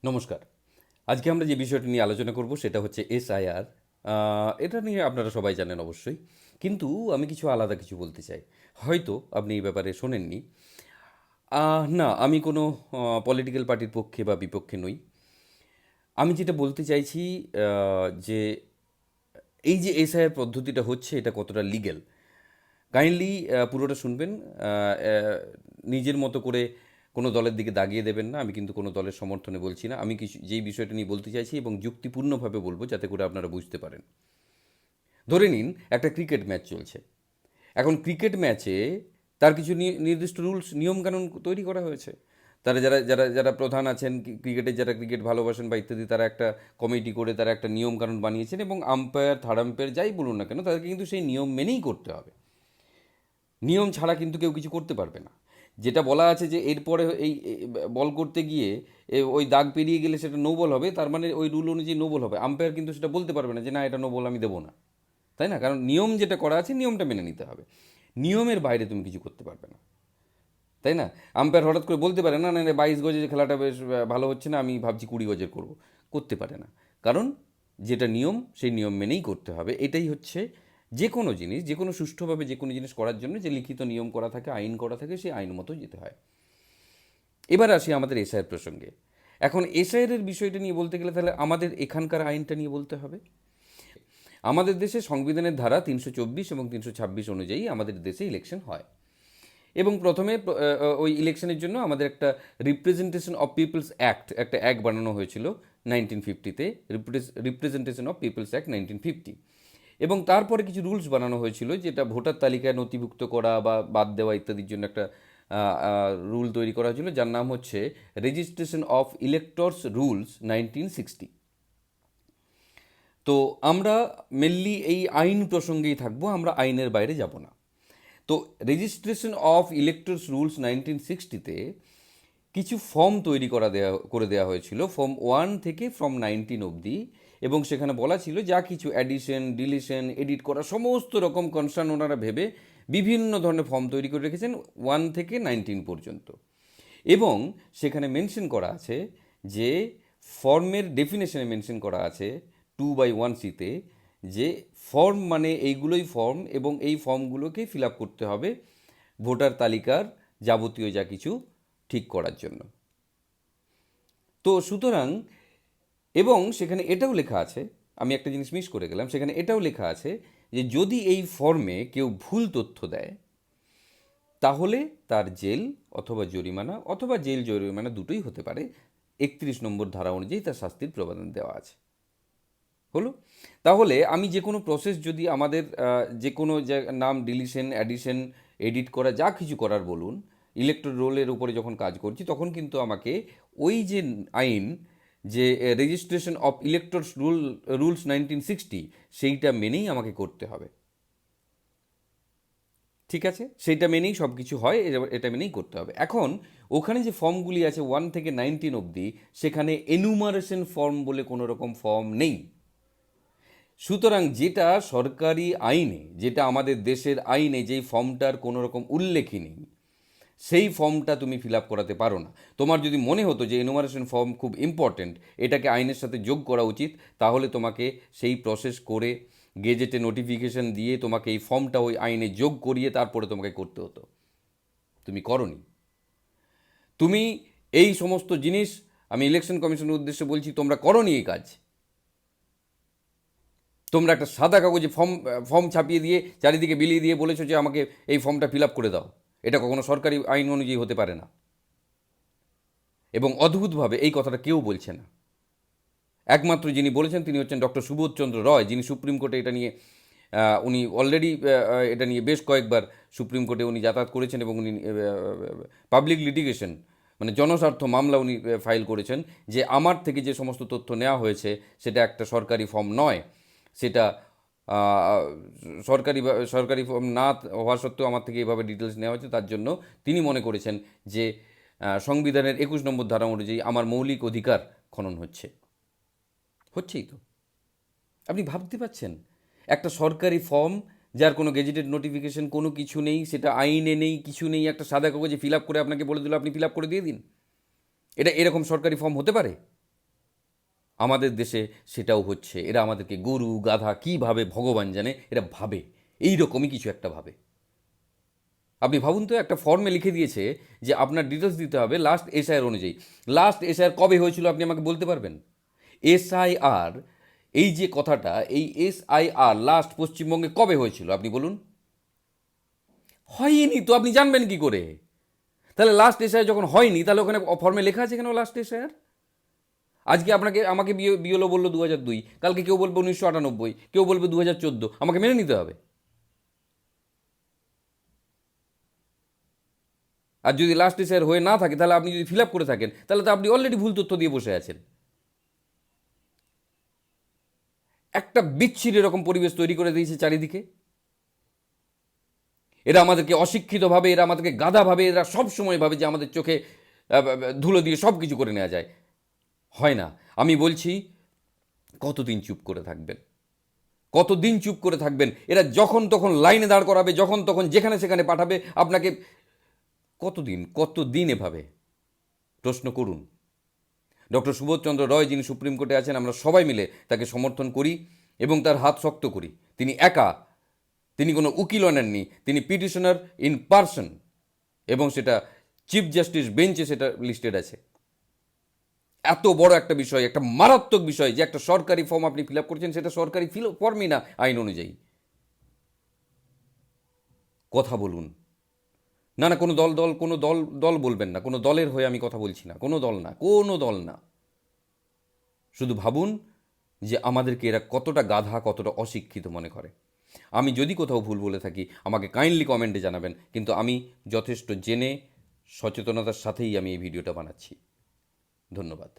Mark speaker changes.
Speaker 1: নমস্কার। আজকে আমরা যে বিষয়টি নিয়ে আলোচনা করব সেটা হচ্ছে এসআইআর। এটা নিয়ে আপনারা সবাই জানেন অবশ্যই। কিন্তু আমি কিছু আলাদা কিছু বলতে চাই। হয়তো আপনি এই ব্যাপারে শোনেননি। না, আমি কোনো পলিটিক্যাল পার্টির পক্ষে বা বিপক্ষে নই। আমি যেটা বলতে চাইছি যে এই যে এসআইআর পদ্ধতিটা হচ্ছে এটা কতটা লিগ্যাল। কাইন্ডলি পুরোটা শুনবেন। নিজের মতো করে কোনো দলের দিকে দাগিয়ে দেবেন না। আমি কিন্তু কোনো দলের সমর্থনে বলছি না। আমি কিছু যেই বিষয়টা নিয়ে বলতে চাইছি এবং যুক্তিপূর্ণভাবে বলবো যাতে করে আপনারা বুঝতে পারেন। ধরে নিন একটা ক্রিকেট ম্যাচ চলছে। এখন ক্রিকেট ম্যাচে তার কিছু নির্দিষ্ট রুলস নিয়মকানুন তৈরি করা হয়েছে। তারা যারা যারা যারা প্রধান আছেন, ক্রিকেটের যারা ক্রিকেট ভালোবাসেন বা ইত্যাদি, তারা একটা কমিটি করে তারা একটা নিয়মকানুন বানিয়েছেন এবং আম্পায়ার, থার্ড আম্পায়ার যাই বলুন না কেন তাদেরকে কিন্তু সেই নিয়ম মেনেই করতে হবে। নিয়ম ছাড়া কিন্তু কেউ কিছু করতে পারবে না। যেটা বলা আছে যে এরপরে বল করতে গিয়ে ওই দাগ পেরিয়ে গেলে সেটা নো বল হবে, তার মানে ওই রুল অনুযায়ী নো বল হবে। আম্পায়ার কিন্তু সেটা বলতে পারবে না যে না এটা নো বল, আমি দেবো না। তাই না? কারণ নিয়ম যেটা করা আছে নিয়মটা মেনে নিতে হবে। নিয়মের বাইরে তুমি কিছু করতে পারবে না। তাই না? আম্পায়ার হঠাৎ করে বলতে পারে না না 22 গজের খেলাটা বেশ ভালো হচ্ছে না, আমি ভাবছি 20 গজের করবো। করতে পারে না। কারণ যেটা নিয়ম সেই নিয়ম মেনেই করতে হবে। এটাই হচ্ছে যে কোনো জিনিস, যে কোনো সুষ্ঠুভাবে যে কোনো জিনিস করার জন্য যে লিখিত নিয়ম করা থাকে, আইন করা থাকে, সেই আইন মতো যেতে হয়। এবার আসি আমাদের এসআইয়ের প্রসঙ্গে। এখন এসআইয়ের বিষয়টা নিয়ে বলতে গেলে তাহলে আমাদের এখানকার আইনটা নিয়ে বলতে হবে। আমাদের দেশে সংবিধানের ধারা 324 এবং 326 অনুযায়ী আমাদের দেশে ইলেকশন হয়। এবং প্রথমে ওই ইলেকশনের জন্য আমাদের একটা রিপ্রেজেন্টেশন অফ পিপলস অ্যাক্ট, একটা অ্যাক্ট বানানো হয়েছিল 1950-তে, রিপ্রেজেন্টেশন অফ পিপলস অ্যাক্ট 1950। এবং তারপরে কিছু রুলস বানানো হয়েছিল যেটা ভোটার তালিকায় নথিভুক্ত করা বা বাদ দেওয়া ইত্যাদির জন্য একটা রুল তৈরি করা হয়েছিল, যার নাম হচ্ছে রেজিস্ট্রেশন অফ ইলেক্টরস রুলস 1960। তো আমরা মেনলি এই আইন প্রসঙ্গেই থাকবো, আমরা আইনের বাইরে যাব না। তো রেজিস্ট্রেশন অফ ইলেক্টরস রুলস 1960-তে কিছু ফর্ম তৈরি করে দেওয়া হয়েছিল, ফর্ম 1 থেকে ফর্ম 19 অবধি। এবং সেখানে বলা ছিল যা কিছু অ্যাডিশন, ডিলিশন, এডিট করা সমস্ত রকম কনসার্ন ওনারা ভেবে বিভিন্ন ধরনের ফর্ম তৈরি করে রেখেছেন 1 থেকে 19 পর্যন্ত। এবং সেখানে মেনশন করা আছে যে ফর্মের ডেফিনেশনে মেনশন করা আছে 2/1C-তে যে ফর্ম মানে এইগুলোই ফর্ম এবং এই ফর্মগুলোকে ফিল আপ করতে হবে ভোটার তালিকার যাবতীয় যা কিছু ঠিক করার জন্য। তো সুতরাং এবং সেখানে এটাও লেখা আছে, আমি একটা জিনিস মিস করে গেলাম, সেখানে এটাও লেখা আছে যে যদি এই ফর্মে কেউ ভুল তথ্য দেয় তাহলে তার জেল অথবা জরিমানা, অথবা জেল জরিমানা দুটোই হতে পারে, 31 নম্বর ধারা অনুযায়ী তার শাস্তির প্রবিধান দেওয়া আছে। হলো? তাহলে আমি যে কোনো প্রসেস যদি আমাদের যে কোনো নাম ডিলিশন, অ্যাডিশন, এডিট করা যা কিছু করার বলুন, ইলেকট্রাল রোলের উপরে যখন কাজ করছি তখন কিন্তু আমাকে ওই যে আইন, যে রেজিস্ট্রেশন অফ ইলেক্টরস রুলস 1960, সেইটা মেনেই আমাকে করতে হবে। ঠিক আছে? সেইটা মেনেই সব কিছু হয়, এটা মেনেই করতে হবে। এখন ওখানে যে ফর্মগুলি আছে 1 থেকে 19 অবধি, সেখানে এনুমারেশন ফর্ম বলে কোনো রকম ফর্ম নেই। সুতরাং যেটা সরকারি আইনে, যেটা আমাদের দেশের আইনে যেই ফর্মটার কোনো রকম উল্লেখই নেই, সেই ফর্মটা তুমি ফিল আপ করাতে পারো না। তোমার যদি মনে হতো যে এনুমারেশন ফর্ম খুব ইম্পর্ট্যান্ট, এটাকে আইনের সাথে যোগ করা উচিত, তাহলে তোমাকে সেই প্রসেস করে গেজেটে নোটিফিকেশন দিয়ে তোমাকে এই ফর্মটা ওই আইনে যোগ করিয়ে তারপরে তোমাকে করতে হতো। তুমি করনি। তুমি এই সমস্ত জিনিস, আমি ইলেকশন কমিশনের উদ্দেশ্যে বলছি, তোমরা করনি এই কাজ। তোমরা একটা সাদা কাগজে ফর্ম ফর্ম ছাপিয়ে দিয়ে চারিদিকে বিলিয়ে দিয়ে বলেছো যে আমাকে এই ফর্মটা ফিল আপ করে দাও। এটা কখনো সরকারি আইন অনুযায়ী হতে পারে না। এবং অদ্ভুতভাবে এই কথাটা কেউ বলছে না। একমাত্র যিনি বলেছেন তিনি হচ্ছেন ডক্টর সুবোধচন্দ্র রয়, যিনি সুপ্রিম কোর্টে এটা নিয়ে উনি অলরেডি এটা নিয়ে বেশ কয়েকবার সুপ্রিম কোর্টে উনি যাতায়াত করেছেন এবং উনি পাবলিক লিটিগেশন মানে জনস্বার্থ মামলা উনি ফাইল করেছেন যে আমার থেকে যে সমস্ত তথ্য নেওয়া হয়েছে সেটা একটা সরকারি ফর্ম নয়, সেটা আহ, সরকারি ফর্ম না হওয়া সত্ত্বেও আমার থেকে এভাবে ডিটেলস নেওয়া হয়েছে। তার জন্য তিনি মনে করেছেন যে সংবিধানের 21 নম্বর ধারা অনুযায়ী আমার মৌলিক অধিকার খনন হচ্ছেই তো। আপনি ভাবতে পারছেন একটা সরকারি ফর্ম যার কোনো গেজেটেড নোটিফিকেশন কোনো কিছু নেই, সেটা আইনে নেই, কিছু নেই, একটা সাদা কাগজে ফিল আপ করে আপনাকে বলে দিল আপনি ফিল আপ করে দিয়ে দিন। এটা এরকম সরকারি ফর্ম হতে পারে? আমাদের দেশে সেটাও হচ্ছে। এরা আমাদেরকে গরু গাধা কীভাবে ভগবান জানে এরা ভাবে, এই রকমই কিছু একটা ভাবে। আপনি ভাবুন তো, একটা ফর্মে লিখে দিয়েছে যে আপনার ডিটেলস দিতে হবে লাস্ট এসআইআর অনুযায়ী। লাস্ট এসআইআর কবে হয়েছিল আপনি আমাকে বলতে পারবেন? এসআইআর, এই যে কথাটা, এই এসআইআর লাস্ট পশ্চিমবঙ্গে কবে হয়েছিল আপনি বলুন? হয়নি তো, আপনি জানবেন কি করে? তাহলে লাস্ট এসআইআর যখন হয়নি, তাহলে ওখানে ফর্মে লেখা আছে কেন লাস্ট এসআইআর? আজকে আমাকে বিএলও বললো 2002, কালকে কেউ বলবে 1998, কেউ বলবে 2014, আমাকে মেনে নিতে হবে। আর যদি লাস্ট এসআইআর হয়ে না থাকে, তাহলে আপনি যদি ফিল আপ করে থাকেন, তাহলে তো আপনি অলরেডি ভুল তথ্য দিয়ে বসে আছেন। একটা বিচ্ছিরি এরকম পরিবেশ তৈরি করে দিয়েছে চারিদিকে। এরা আমাদেরকে অশিক্ষিতভাবে, এরা আমাদেরকে গাধাভাবে, এরা সব সময় ভাবে যে আমাদের চোখে ধুলো দিয়ে সব কিছু করে নেওয়া যায়। হয় না। আমি বলছি, কতদিন চুপ করে থাকবেন? কতদিন চুপ করে থাকবেন? এরা যখন তখন লাইনে দাঁড় করাবে, যখন তখন যেখানে সেখানে পাঠাবে আপনাকে। কতদিন এভাবে? প্রশ্ন করুন। ডক্টর সুবোধচন্দ্র রয়, যিনি সুপ্রিম কোর্টে আছেন, আমরা সবাই মিলে তাকে সমর্থন করি এবং তার হাত শক্ত করি। তিনি একা, তিনি কোনো উকিলও নেননি, তিনি পিটিশনার ইন পার্সন, এবং সেটা চিফ জাস্টিস বেঞ্চে সেটা লিস্টেড আছে। এত বড় একটা বিষয়, একটা মারাত্মক বিষয়, যে একটা সরকারি ফর্ম আপনি ফিল আপ করছেন, সেটা সরকারি ফর্মই না আইন অনুযায়ী। কথা বলুন। না না, কোনো দল বলবেন না, কোনো দলের হয়ে আমি কথা বলছি না, কোনো দল না। শুধু ভাবুন যে আমাদেরকে এরা কতটা গাধা, কতটা অশিক্ষিত মনে করে। আমি যদি কোথাও ভুল বলে থাকি, আমাকে কাইন্ডলি কমেন্টে জানাবেন, কিন্তু আমি যথেষ্ট জেনে সচেতনতার সাথেই আমি এই ভিডিওটা বানাচ্ছি। ধন্যবাদ।